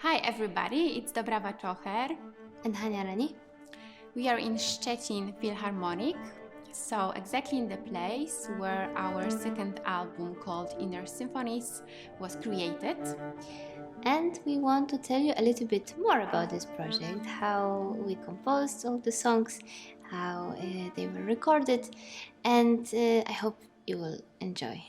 Hi everybody, it's Dobrawa Czocher and Hania Rani. We are in Szczecin Philharmonic, so exactly in the place where our second album called Inner Symphonies was created. And we want to tell you a little bit more about this project, how we composed all the songs, how they were recorded, and I hope you will enjoy.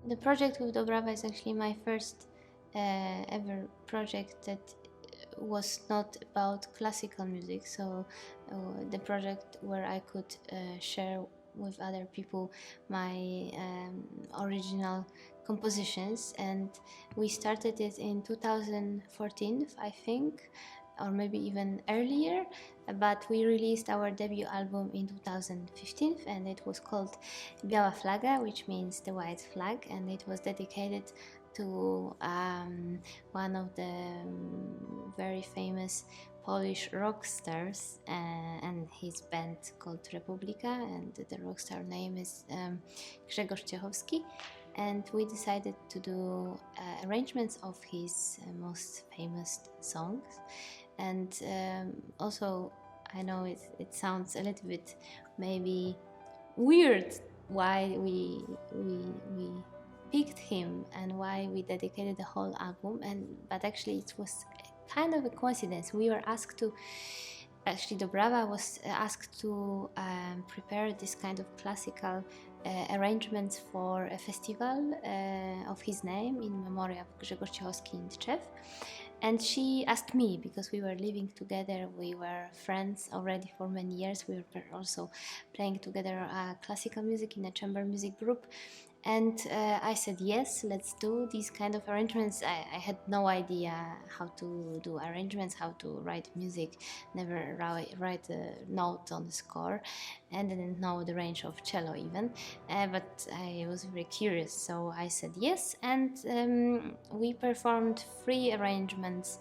The project with Dobrawa is actually my first ever project that was not about classical music, so the project where I could share with other people my original compositions, and we started it in 2014, I think, or maybe even earlier, but we released our debut album in 2015 and it was called Biała Flaga, which means the white flag, and it was dedicated to one of the very famous Polish rock stars and his band called Republika, and the rock star name is Grzegorz Ciechowski. And we decided to do arrangements of his most famous songs. And also, I know it sounds a little bit maybe weird why we picked him and why we dedicated the whole album, but actually it was kind of a coincidence. We were asked to, actually Dobrawa was asked to prepare this kind of classical arrangements for a festival of his name in memory of Grzegorz Ciechowski in Tczew. And she asked me, because we were living together, we were friends already for many years, we were also playing together classical music in a chamber music group. And I said, yes, let's do these kind of arrangements. I had no idea how to do arrangements, how to write music, never write a note on the score, and didn't know the range of cello even. But I was very curious, so I said yes, and we performed 3 arrangements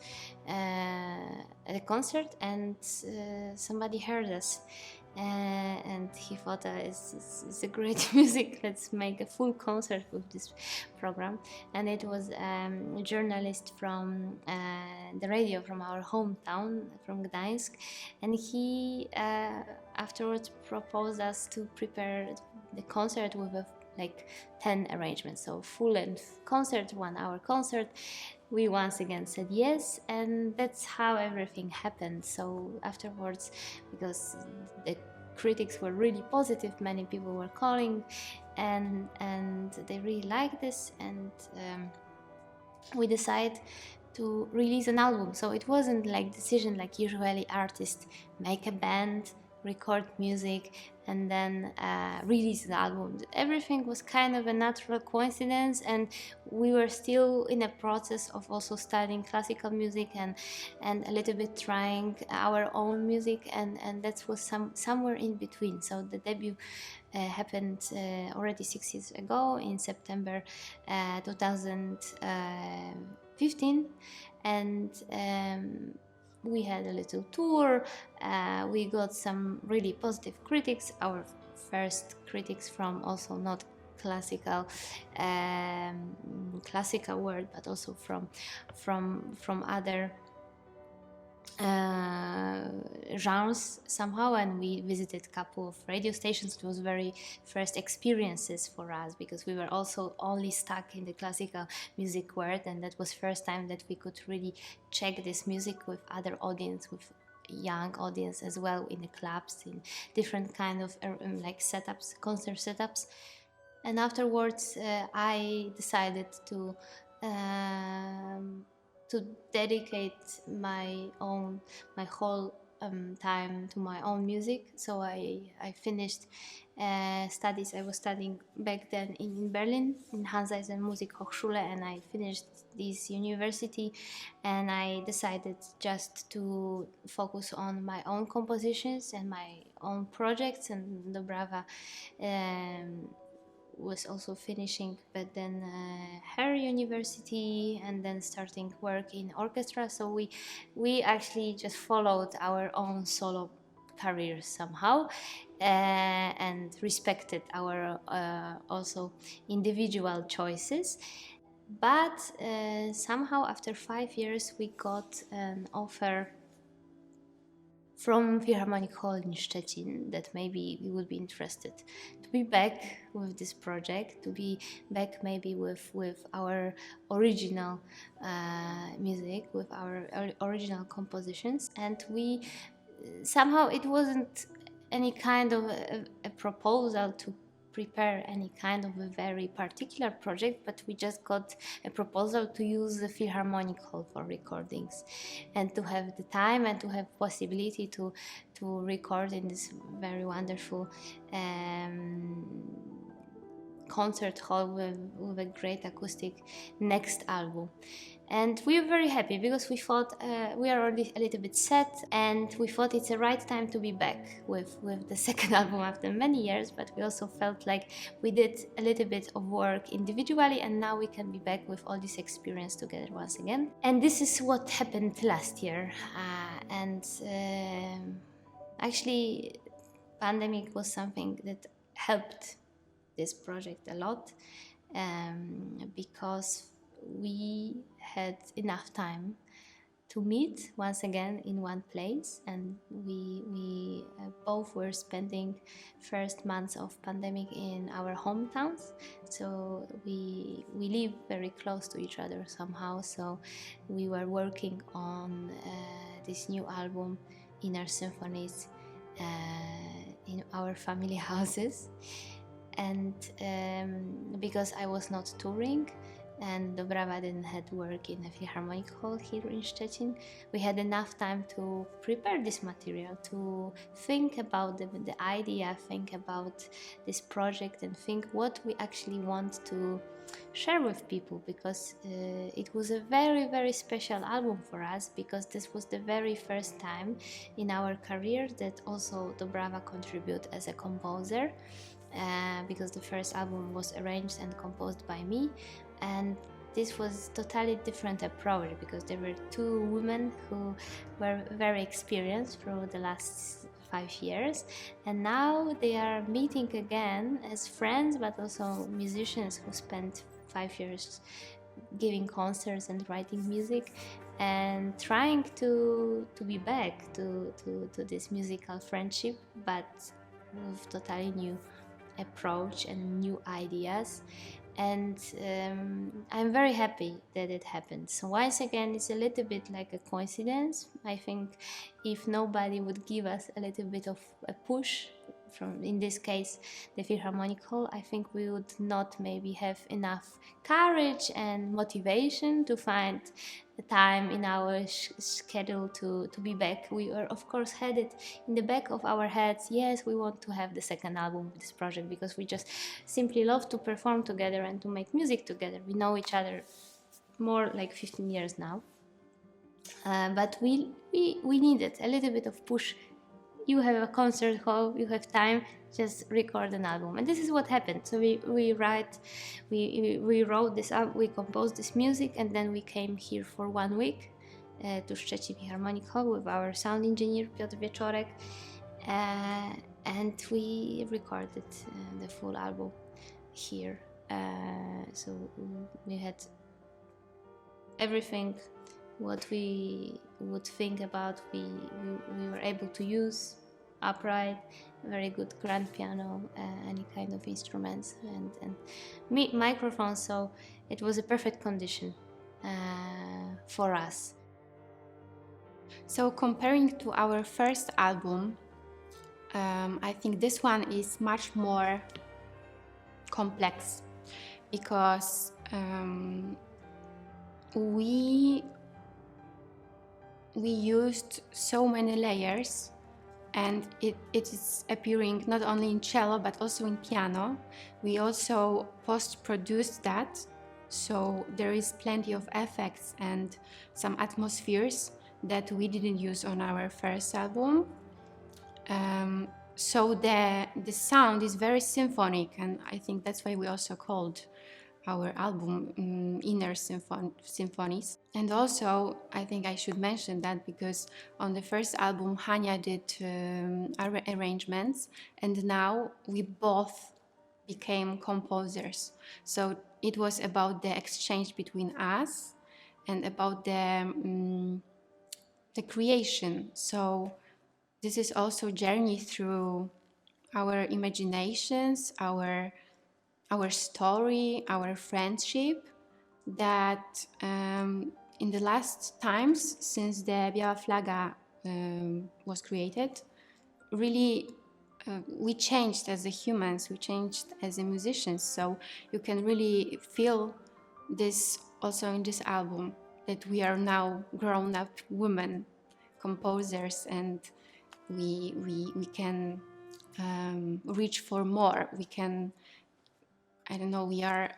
at a concert, and somebody heard us. And he thought it's a great music, let's make a full concert with this program. And it was a journalist from the radio from our hometown, from Gdańsk, and he afterwards proposed us to prepare the concert with like 10 arrangements, so full-length concert, 1-hour concert. We once again said yes, and that's how everything happened. So afterwards, because the critics were really positive, many people were calling, and they really liked this, and we decided to release an album. So it wasn't like decision like usually artists make a band, record music, and then release the album. Everything was kind of a natural coincidence, and we were still in a process of also studying classical music and a little bit trying our own music, and that was somewhere in between. So the debut happened already 6 years ago in September 2015, and we had a little tour. We got some really positive critics, our first critics from also not classical world, but also from other genres somehow, and we visited a couple of radio stations. It was very first experiences for us, because we were also only stuck in the classical music world, and that was first time that we could really check this music with other audience, with young audience as well, in the clubs, in different kind of like setups, concert setups. And afterwards I decided to dedicate my whole time to my own music. So I finished studies. I was studying back then in Berlin, in Hansa Musikhochschule, and I finished this university, and I decided just to focus on my own compositions and my own projects. And Dobrawa was also finishing, but then her university, and then starting work in orchestra. So we actually just followed our own solo careers somehow, and respected our also individual choices. But somehow after 5 years we got an offer from Philharmonic Hall in Szczecin that maybe we would be interested to be back with this project, to be back maybe with our original music, with our original compositions. And we somehow, it wasn't any kind of a proposal to prepare any kind of a very particular project, but we just got a proposal to use the Philharmonic Hall for recordings, and to have the time and to have possibility to record in this very wonderful concert hall with a great acoustic next album. And we were very happy, because we thought we are already a little bit set, and we thought it's the right time to be back with the second album after many years. But we also felt like we did a little bit of work individually, and now we can be back with all this experience together once again. And this is what happened last year. Actually, pandemic was something that helped this project a lot, because we had enough time to meet once again in one place, and we both were spending first months of pandemic in our hometowns, so we live very close to each other somehow. So we were working on this new album in our Symphonies in our family houses. And because I was not touring and Dobrawa didn't have work in a Philharmonic Hall here in Szczecin, we had enough time to prepare this material, to think about the idea, think about this project, and think what we actually want to share with people, because it was a very, very special album for us, because this was the very first time in our career that also Dobrawa contributed as a composer. Because the first album was arranged and composed by me, and this was totally different approach, because there were two women who were very experienced through the last 5 years, and now they are meeting again as friends, but also musicians who spent 5 years giving concerts and writing music, and trying to be back to this musical friendship, but with totally new approach and new ideas. And I'm very happy that it happened. So once again, it's a little bit like a coincidence. I think if nobody would give us a little bit of a push in this case the Philharmonic Hall, I think we would not maybe have enough courage and motivation to find the time in our schedule to be back. We were, of course, had it in the back of our heads, yes, we want to have the second album of this project, because we just simply love to perform together and to make music together. We know each other more like 15 years now. But we needed a little bit of push. You have a concert hall, you have time, just record an album. And this is what happened. So we wrote this up, we composed this music, and then we came here for 1 week to Szczecin Philharmonic Hall with our sound engineer Piotr Wieczorek, and we recorded the full album here. So we had everything what we would think about, we were able to use: upright, very good grand piano, any kind of instruments, and microphones. So it was a perfect condition for us. So comparing to our first album, I think this one is much more complex, because we used so many layers, and it is appearing not only in cello but also in piano. We also post-produced that, so there is plenty of effects and some atmospheres that we didn't use on our first album. So the sound is very symphonic, and I think that's why we also called our album Inner Symphonies. And also, I think I should mention that because on the first album Hania did arrangements, and now we both became composers. So it was about the exchange between us and about the creation. So this is also a journey through our imaginations, our story, our friendship, that in the last times since the Biała Flaga was created, really we changed as humans, we changed as musicians. So you can really feel this also in this album, that we are now grown-up women composers, and we can reach for more. We can, I don't know, we are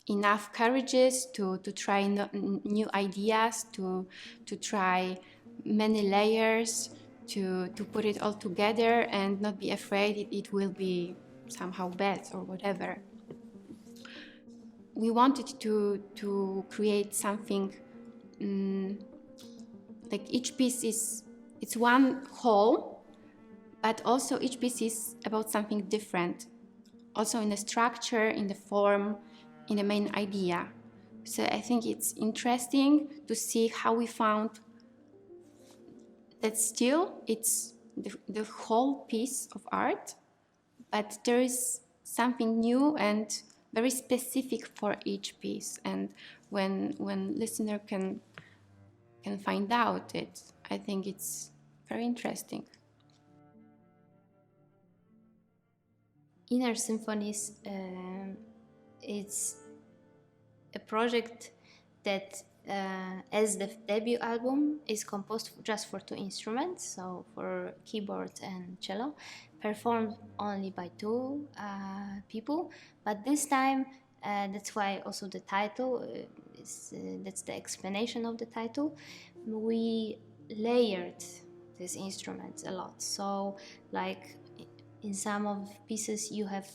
enough courageous to try new ideas, to try many layers, to put it all together and not be afraid it will be somehow bad or whatever. We wanted to create something like each piece it's one whole, but also each piece is about something different, also in the structure, in the form, in the main idea. So I think it's interesting to see how we found that still it's the whole piece of art, but there is something new and very specific for each piece. And when listener can find out it, I think it's very interesting. Inner Symphonies, it's a project that, as the debut album, is composed just for 2 instruments, so for keyboard and cello, performed only by 2 people. But this time, that's why also the title that's the explanation of the title. We layered these instruments a lot. So, like in some of pieces, you have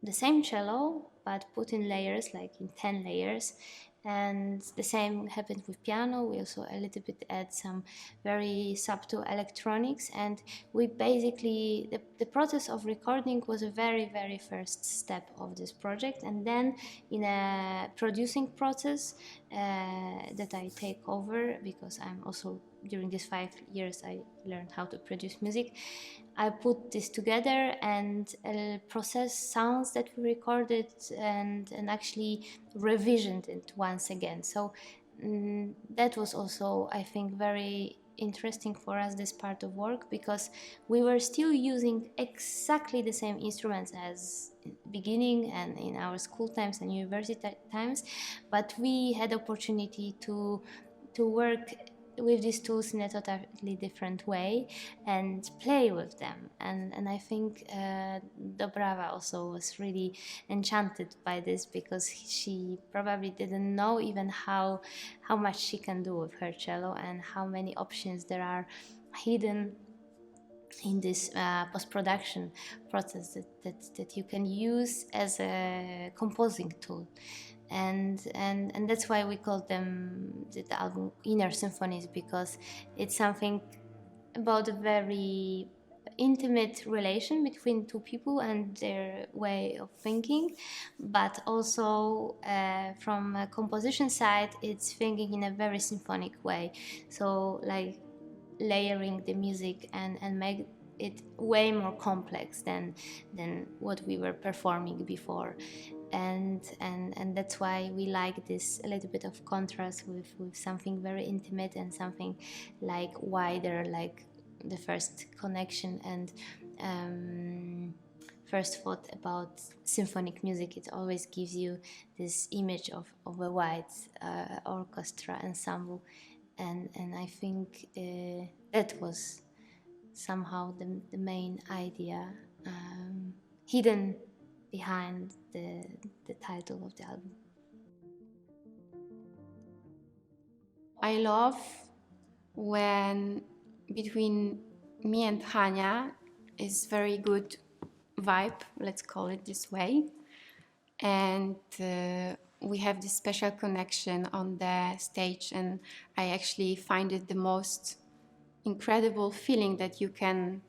the same cello, but put in layers, like in 10 layers. And the same happened with piano. We also a little bit add some very subtle electronics, and we basically, the process of recording was a very, very first step of this project. And then in a producing process that I take over, because I'm also, during these 5 years I learned how to produce music, I put this together and process sounds that we recorded and actually revisioned it once again. So that was also, I think, very interesting for us, this part of work, because we were still using exactly the same instruments as in the beginning and in our school times and university times, but we had opportunity to work with these tools in a totally different way and play with them. And I think Dobrawa also was really enchanted by this, because she probably didn't know even how much she can do with her cello and how many options there are hidden in this post-production process that you can use as a composing tool. And that's why we call them the album Inner Symphonies, because it's something about a very intimate relation between two people and their way of thinking, but also from a composition side, it's thinking in a very symphonic way. So like layering the music and make it way more complex than what we were performing before. And that's why we like this a little bit of contrast with something very intimate and something like wider, like the first connection and first thought about symphonic music. It always gives you this image of a wide orchestra ensemble, and I think that was somehow the main idea hidden behind the title of the album. I love when between me and Hania is very good vibe, let's call it this way, and we have this special connection on the stage, and I actually find it the most incredible feeling that you can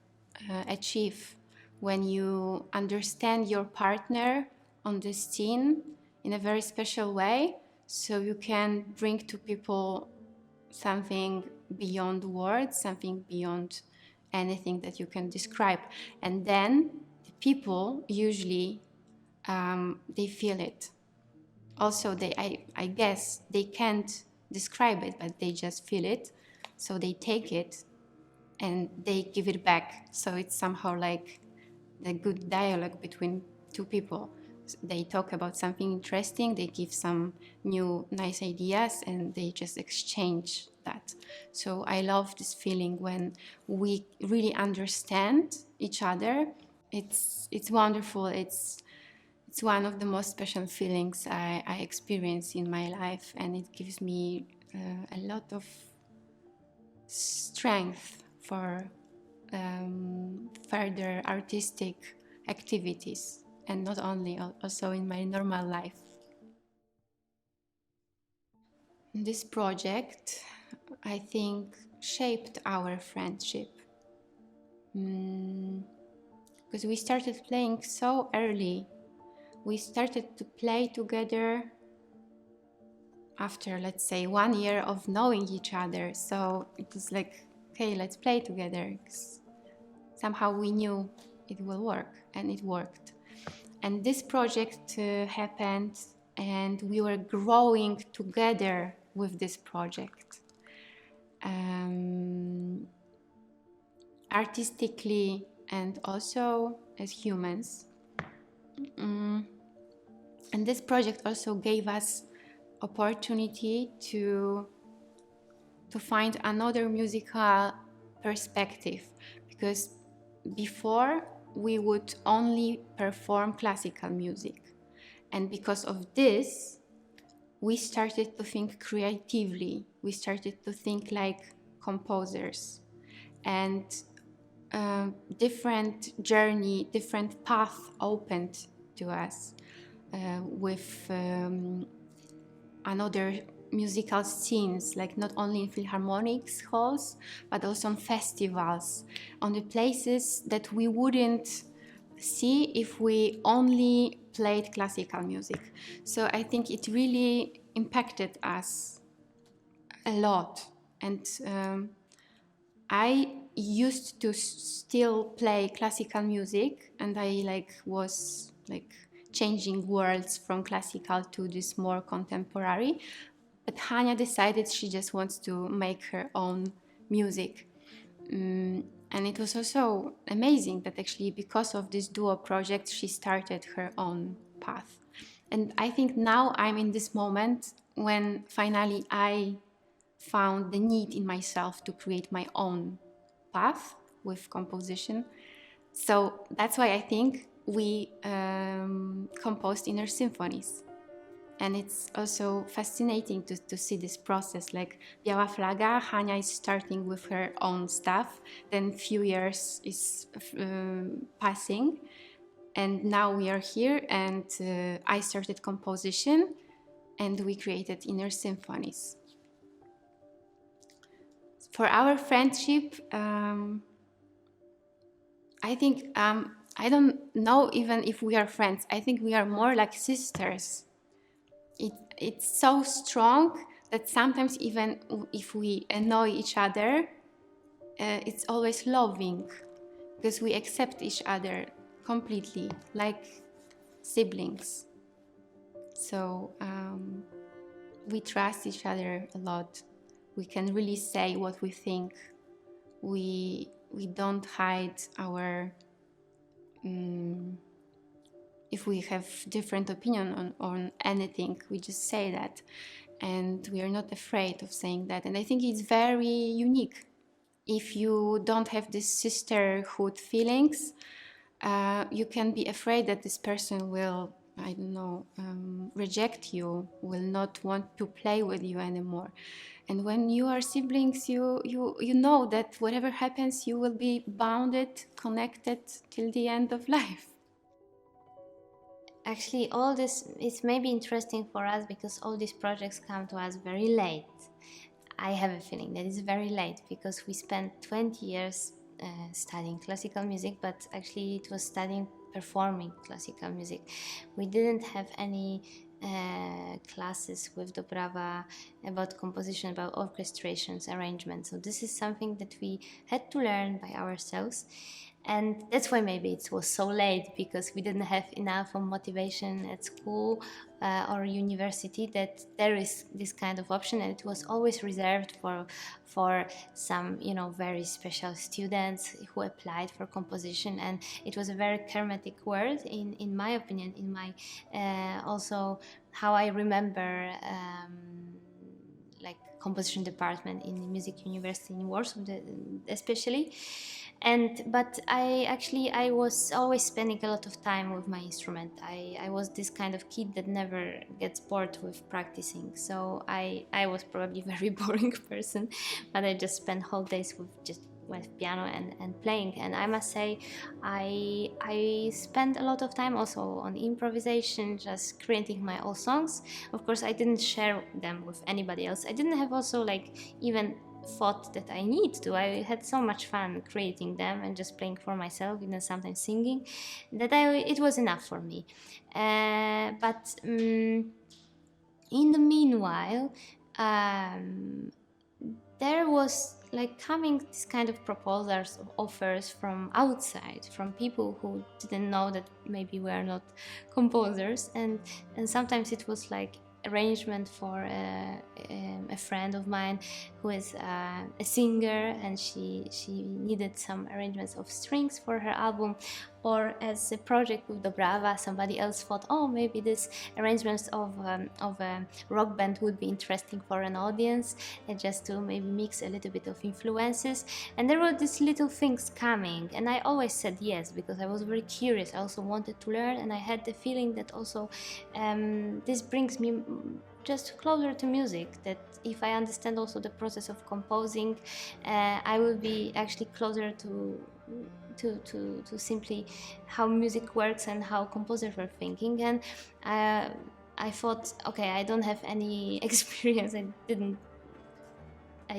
achieve when you understand your partner on the scene in a very special way, so you can bring to people something beyond words, something beyond anything that you can describe. And then the people usually they feel it. Also, I guess they can't describe it, but they just feel it. So they take it and they give it back. So it's somehow like the good dialogue between two people. They talk about something interesting, they give some new nice ideas, and they just exchange that. So I love this feeling when we really understand each other. It's wonderful. It's one of the most special feelings I experience in my life, and it gives me a lot of strength for further artistic activities, and not only, also in my normal life. This project, I think, shaped our friendship, because we started playing so early. We started to play together after, let's say, 1 year of knowing each other. So it was like, okay, let's play together. Somehow we knew it will work, and it worked. And this project happened, and we were growing together with this project. Artistically and also as humans. And this project also gave us opportunity to find another musical perspective, because before we would only perform classical music, and because of this we started to think creatively, we started to think like composers, and different journey, different path opened to us with another musical scenes, like not only in Philharmonics halls, but also on festivals, on the places that we wouldn't see if we only played classical music. So I think it really impacted us a lot. And I used to still play classical music, and I was changing words from classical to this more contemporary. But Hania decided she just wants to make her own music. And it was also amazing that actually because of this duo project, she started her own path. And I think now I'm in this moment when finally I found the need in myself to create my own path with composition. So that's why I think we composed inner symphonies. And it's also fascinating to see this process. Like Biała Flaga, Hania is starting with her own stuff, then few years is passing, and now we are here, and I started composition, and we created inner symphonies. For our friendship, I think, I don't know even if we are friends. I think we are more like sisters. It's so strong that sometimes even if we annoy each other, it's always loving, because we accept each other completely, like siblings. So we trust each other a lot. We can really say what we think. We don't hide our... if we have different opinion on anything, we just say that. And we are not afraid of saying that. And I think it's very unique. If you don't have this sisterhood feelings, you can be afraid that this person will, I don't know, reject you, will not want to play with you anymore. And when you are siblings, you know that whatever happens, you will be bounded, connected till the end of life. Actually, all this is maybe interesting for us because all these projects come to us very late. I have a feeling that it's very late because we spent 20 years studying classical music, but actually it was studying performing classical music. We didn't have any classes with Dobrawa about composition, about orchestrations, arrangements. So this is something that we had to learn by ourselves. And that's why maybe it was so late, because we didn't have enough of motivation at school or university that there is this kind of option, and it was always reserved for some, you know, very special students who applied for composition. And it was a very hermetic word, in my opinion, in my also how I remember like composition department in the music university in Warsaw, especially. But I was always spending a lot of time with my instrument. I was this kind of kid that never gets bored with practicing. So I was probably a very boring person, but I just spent whole days with piano and playing. And I must say, I spent a lot of time also on improvisation, just creating my own songs. Of course, I didn't share them with anybody else. I didn't have also like even thought that I need to. I had so much fun creating them and just playing for myself, even sometimes singing, that it was enough for me. But in the meanwhile, there was like coming this kind of proposals, offers from outside, from people who didn't know that maybe we are not composers, and sometimes it was like arrangement for a friend of mine who is a singer, and she needed some arrangements of strings for her album. Or as a project with Dobrawa, somebody else thought, oh, maybe this arrangements of a rock band would be interesting for an audience, and just to maybe mix a little bit of influences. And there were these little things coming, and I always said yes, because I was very curious. I also wanted to learn, and I had the feeling that also this brings me just closer to music, that if I understand also the process of composing, I will be actually closer to simply how music works and how composers were thinking. And I thought, okay, I don't have any experience. I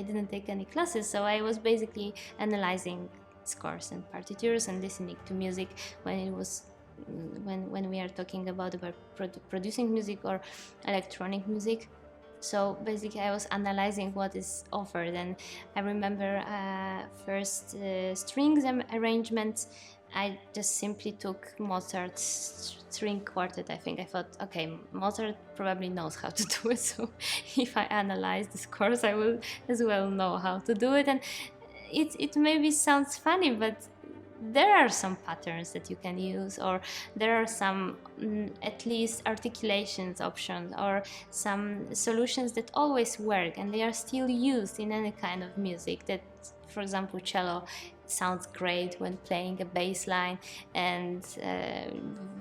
didn't take any classes, so I was basically analyzing scores and partitures and listening to music when we are talking about producing music or electronic music. So basically I was analyzing what is offered, and I remember first strings arrangements I just simply took Mozart's string quartet. I think I thought, okay, Mozart probably knows how to do it, so if I analyze the scores, I will as well know how to do it. And it maybe sounds funny, but there are some patterns that you can use, or there are some at least articulations options, or some solutions that always work and they are still used in any kind of music. That, for example, cello sounds great when playing a bass line, and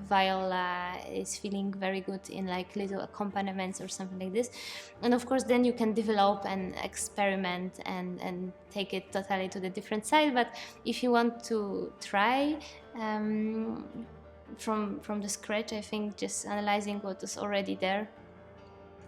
viola is feeling very good in like little accompaniments or something like this. And of course then you can develop and experiment and take it totally to the different side. But if you want to try from the scratch, I think just analyzing what is already there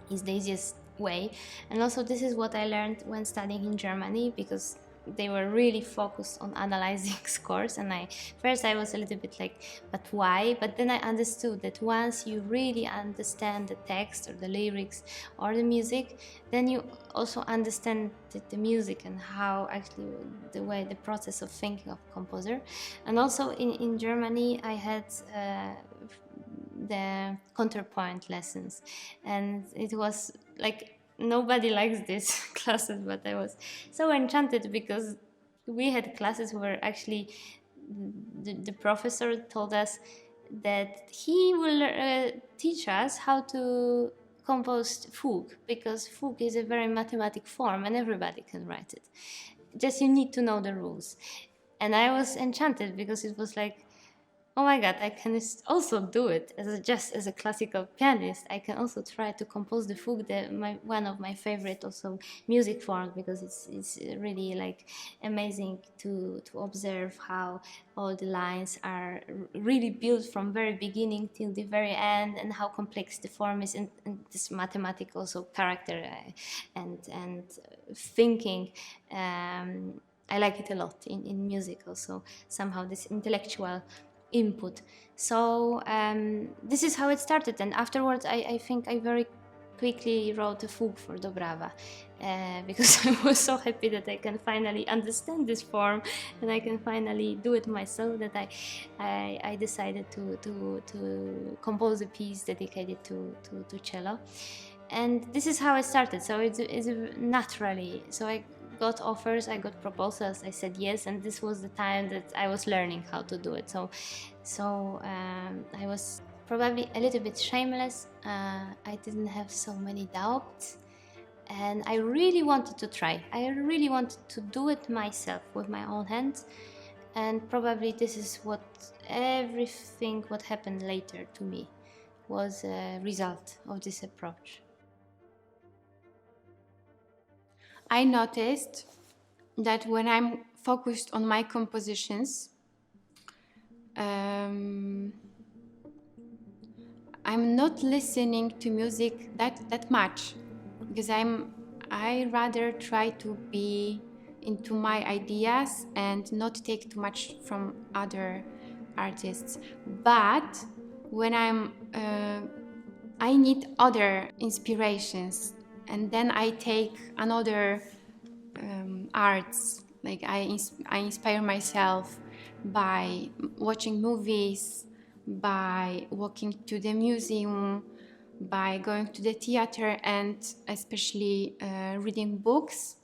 is the easiest way. And also this is what I learned when studying in Germany, because they were really focused on analyzing scores, and first I was a little bit like, but why? But then I understood that once you really understand the text or the lyrics or the music, then you also understand the music and how actually the process of thinking of composer. And also in Germany I had the counterpoint lessons, and it was like, nobody likes these classes, but I was so enchanted because we had classes where actually the professor told us that he will teach us how to compose fugue, because fugue is a very mathematic form and everybody can write it. Just you need to know the rules. And I was enchanted because it was like, oh my God, I can also do it just as a classical pianist. I can also try to compose the fugue, one of my favorite also music forms, because it's really like amazing to observe how all the lines are really built from very beginning till the very end, and how complex the form is, and this mathematical also character and thinking. I like it a lot in music also, somehow this intellectual input. So this is how it started, and afterwards I think I very quickly wrote a fugue for Dobrawa because I was so happy that I can finally understand this form and I can finally do it myself, that I decided to compose a piece dedicated to cello. And this is how it started. So it's naturally. So I got offers, I got proposals, I said yes, and this was the time that I was learning how to do it. So I was probably a little bit shameless. I didn't have so many doubts, and I really wanted to try. I really wanted to do it myself with my own hands, and probably this is what happened later to me was a result of this approach. I noticed that when I'm focused on my compositions, I'm not listening to music that much, because I rather try to be into my ideas and not take too much from other artists. But when I need other inspirations, and then I take another arts. Like I inspire myself by watching movies, by walking to the museum, by going to the theater, and especially reading books.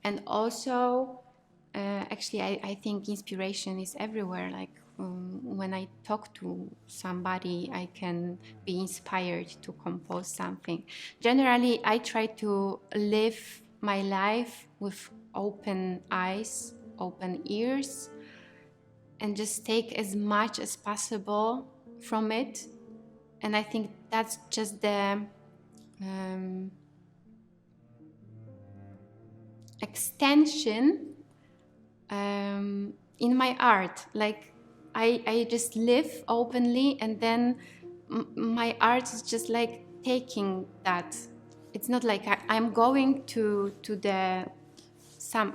And also, actually, I think inspiration is everywhere. Like when I talk to somebody, I can be inspired to compose something. Generally, I try to live my life with open eyes, open ears, and just take as much as possible from it. And I think that's just the extension in my art. Like I just live openly, and then my art is just like taking that. It's not like I'm going to the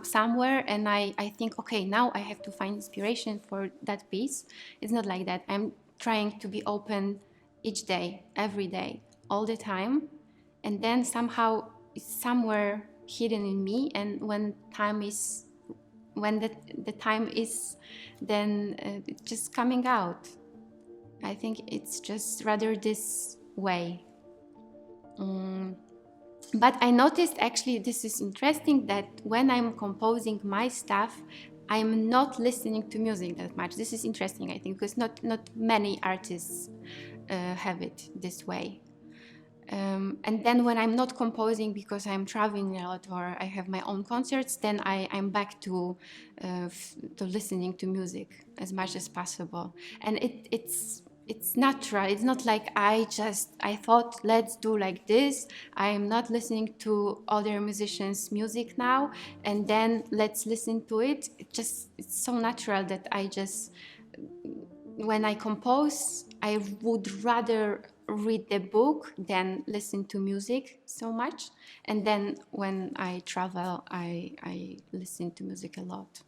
somewhere and I think, okay, now I have to find inspiration for that piece. It's not like that. I'm trying to be open each day, every day, all the time, and then somehow it's somewhere hidden in me, and when time is when the time is, then it's just coming out. I think it's just rather this way. But I noticed, actually, this is interesting, that when I'm composing my stuff, I'm not listening to music that much. This is interesting, I think, because not many artists have it this way. And then when I'm not composing because I'm traveling a lot or I have my own concerts, then I'm back to listening to music as much as possible. And it's natural. It's not like I thought, let's do like this. I'm not listening to other musicians' music now, and then let's listen to it. It's so natural that when I compose, I would rather read the book than listen to music so much. And then when I travel, I listen to music a lot.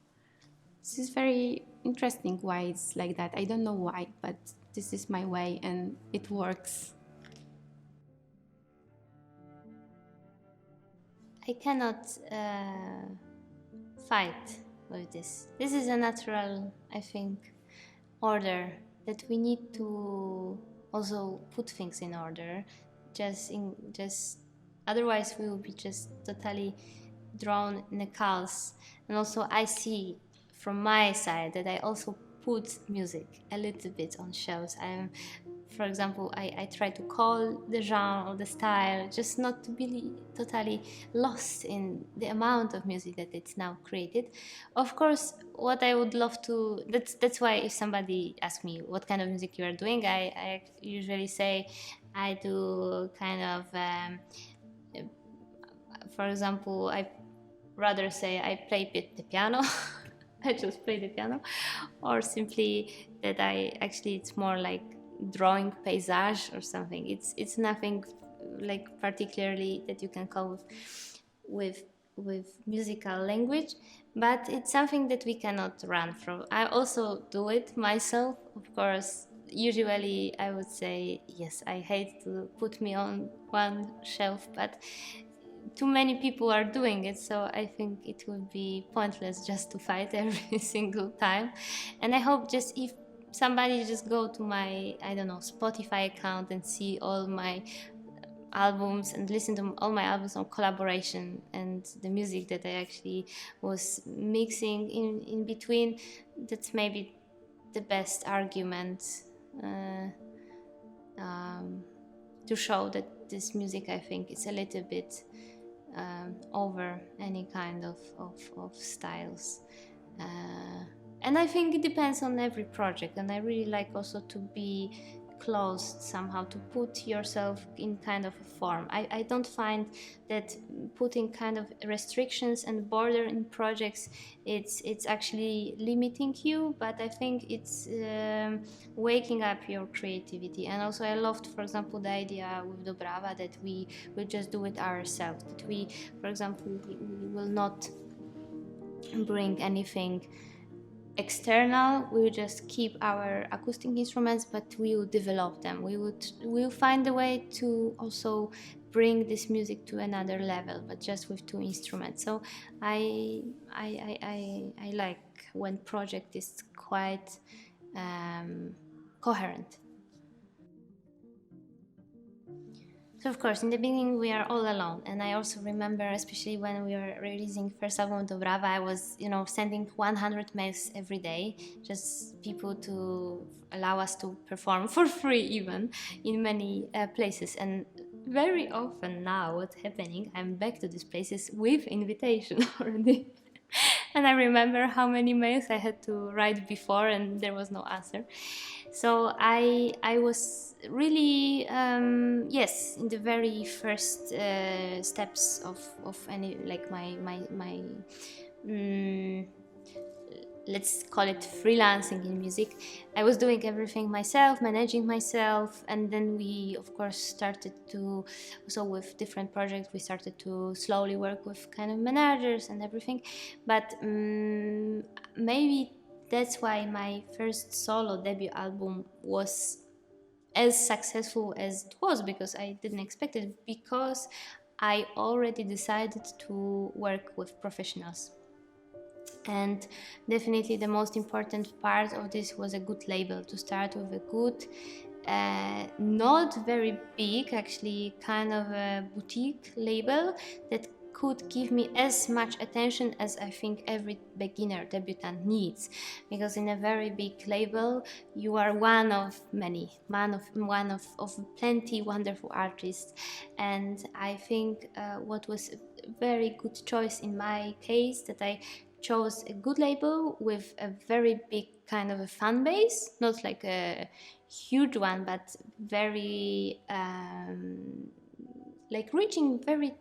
This is very interesting why it's like that. I don't know why, but this is my way and it works. I cannot fight with this. This is a natural, I think, order that we need to also put things in order. Just otherwise we will be just totally drawn in a chaos. And also I see from my side that I also put music a little bit on shows. For example, I try to call the genre or the style, just not to be totally lost in the amount of music that it's now created. Of course, what I would love to, that's why if somebody asks me what kind of music you are doing, I usually say I do kind of, for example, I rather say I play the piano. I just play the piano, or simply that it's more like drawing paysage or something. It's nothing like particularly that you can call with musical language, but it's something that we cannot run from. I also do it myself, of course. Usually I would say yes, I hate to put me on one shelf, but too many people are doing it, so I think it would be pointless just to fight every single time. And I hope just if somebody just go to my, I don't know, Spotify account and see all my albums and listen to all my albums on collaboration and the music that I actually was mixing in between, that's maybe the best argument to show that this music, I think, is a little bit over any kind of styles. And I think it depends on every project, and I really like also to be closed somehow, to put yourself in kind of a form. I don't find that putting kind of restrictions and border in projects, it's actually limiting you, but I think it's waking up your creativity. And also I loved, for example, the idea with Dobrawa that we will just do it ourselves, that we, for example, we will not bring anything external. We will just keep our acoustic instruments, but we will develop them. We'll find a way to also bring this music to another level, but just with two instruments. So I like when project is quite coherent. So of course, in the beginning we are all alone, and I also remember, especially when we were releasing first album Dobrawa, I was, sending 100 mails every day, just people to allow us to perform for free, even in many places. And very often now, what's happening? I'm back to these places with invitation already. And I remember how many mails I had to write before, and there was no answer. So I was really yes, in the very first steps of any, like my let's call it freelancing in music. I was doing everything myself, managing myself, and then we of course started to, so with different projects we started to slowly work with kind of managers and everything. But maybe that's why my first solo debut album was as successful as it was, because I didn't expect it, because I already decided to work with professionals. And definitely the most important part of this was a good label, to start with a good, not very big, actually kind of a boutique label that could give me as much attention as I think every beginner debutant needs, because in a very big label you are one of many, one of plenty wonderful artists. And I think what was a very good choice in my case, that I chose a good label with a very big kind of a fan base, not like a huge one, but very like reaching very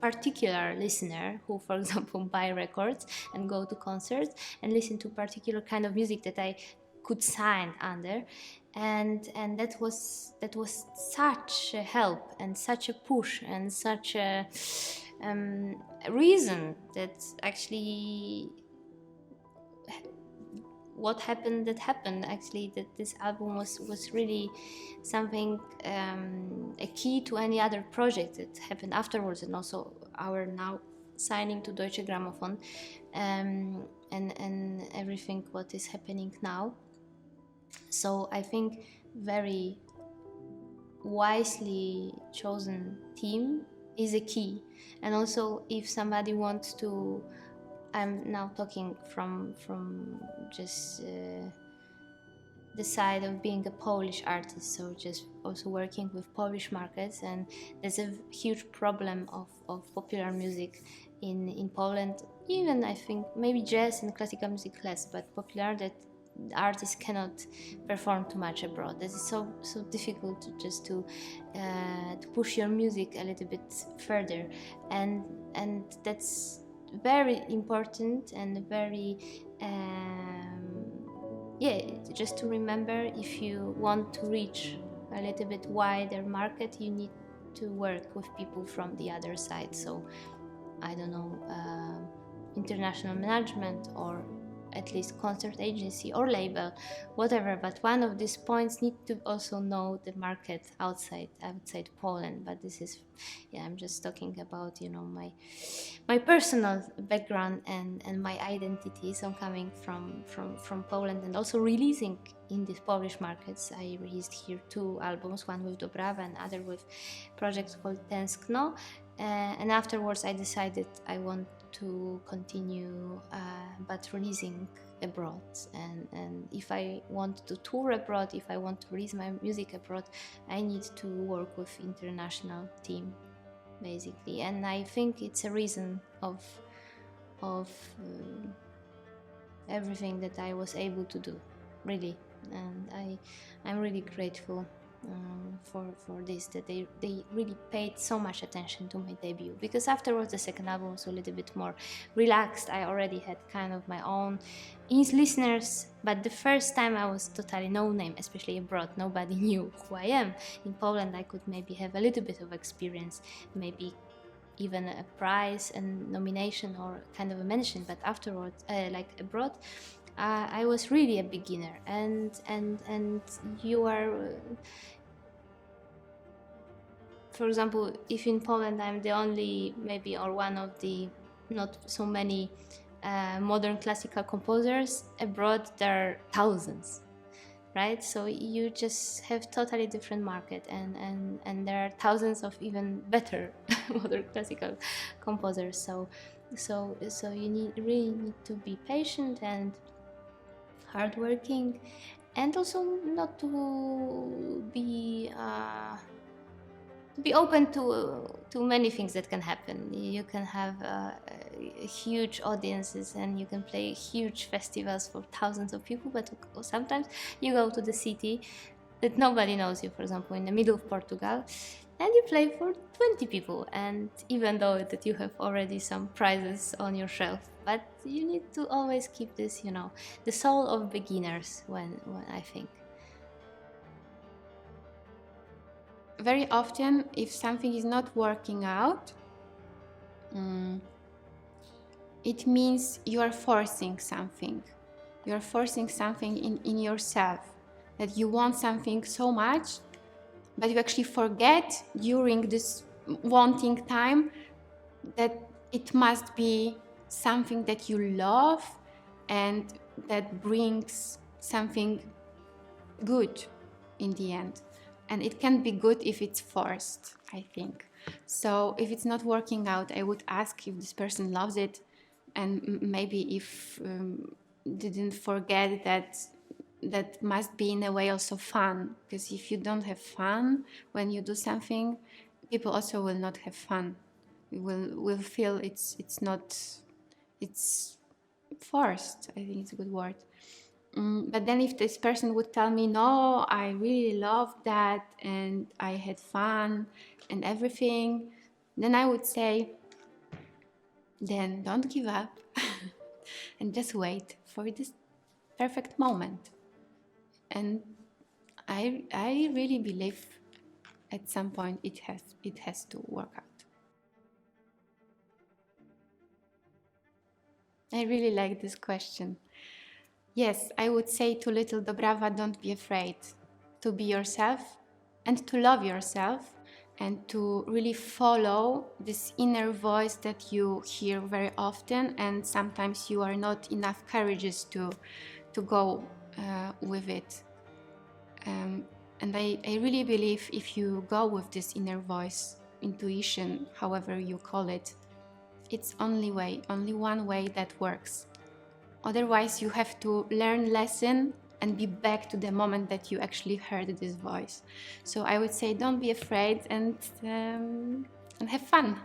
particular listener who, for example, buy records and go to concerts and listen to particular kind of music that I could sign under, and that was such a help and such a push and such a reason that actually what happened actually, that this album was really something, a key to any other project that happened afterwards, and also our now signing to Deutsche Grammophon, and everything what is happening now. So I think very wisely chosen team is a key. And also, if somebody wants to, I'm now talking from just the side of being a Polish artist, so just also working with Polish markets, and there's a huge problem of popular music in Poland. Even I think maybe jazz and classical music less, but popular, that artists cannot perform too much abroad. This is so difficult to push your music a little bit further, and that's very important and very just to remember, if you want to reach a little bit wider market, you need to work with people from the other side. So I don't know, international management, or at least concert agency or label, whatever, but one of these points need to also know the market outside Poland. But this is, I'm just talking about, my personal background and my identity. So I'm coming from Poland, and also releasing in these Polish markets. I released here 2 albums, one with Dobrawa and other with project called Tęskno, and afterwards I decided I want to continue, but releasing abroad. And if I want to tour abroad, if I want to release my music abroad, I need to work with international team, basically. And I think it's a reason of everything that I was able to do, really. And I'm really grateful for this, that they really paid so much attention to my debut, because afterwards the second album was a little bit more relaxed. I already had kind of my own listeners, but the first time I was totally no name, especially abroad. Nobody knew who I am. In Poland I could maybe have a little bit of experience, maybe even a prize and nomination or kind of a mention, but afterwards, like abroad, I was really a beginner, and you are, for example, if in Poland I'm the only, maybe, or one of the not so many modern classical composers, abroad there are thousands, right? So you just have totally different market, and there are thousands of even better modern classical composers. So you really need to be patient and hardworking, and also not to be open to many things that can happen. You can have huge audiences and you can play huge festivals for thousands of people, but sometimes you go to the city that nobody knows you, for example in the middle of Portugal, and you play for 20 people, and even though that you have already some prizes on your shelf. But you need to always keep this, the soul of beginners, when I think. Very often, if something is not working out, it means you are forcing something. You are forcing something in yourself, that you want something so much, but you actually forget during this wanting time that it must be something that you love and that brings something good in the end. And it can be good if it's forced, I think. So if it's not working out, I would ask if this person loves it, and maybe if didn't forget that must be in a way also fun, because if you don't have fun when you do something, people also will not have fun. Will feel it's forced. I think it's a good word. But then if this person would tell me, no, I really loved that and I had fun and everything, then I would say, then don't give up and just wait for this perfect moment. And I really believe at some point it has to work out. I really like this question. Yes, I would say to little Dobrawa, don't be afraid to be yourself and to love yourself and to really follow this inner voice that you hear very often, and sometimes you are not enough courageous to go with it. And I really believe if you go with this inner voice, intuition, however you call it, it's only one way that works. Otherwise, you have to learn lesson and be back to the moment that you actually heard this voice. So I would say don't be afraid and have fun.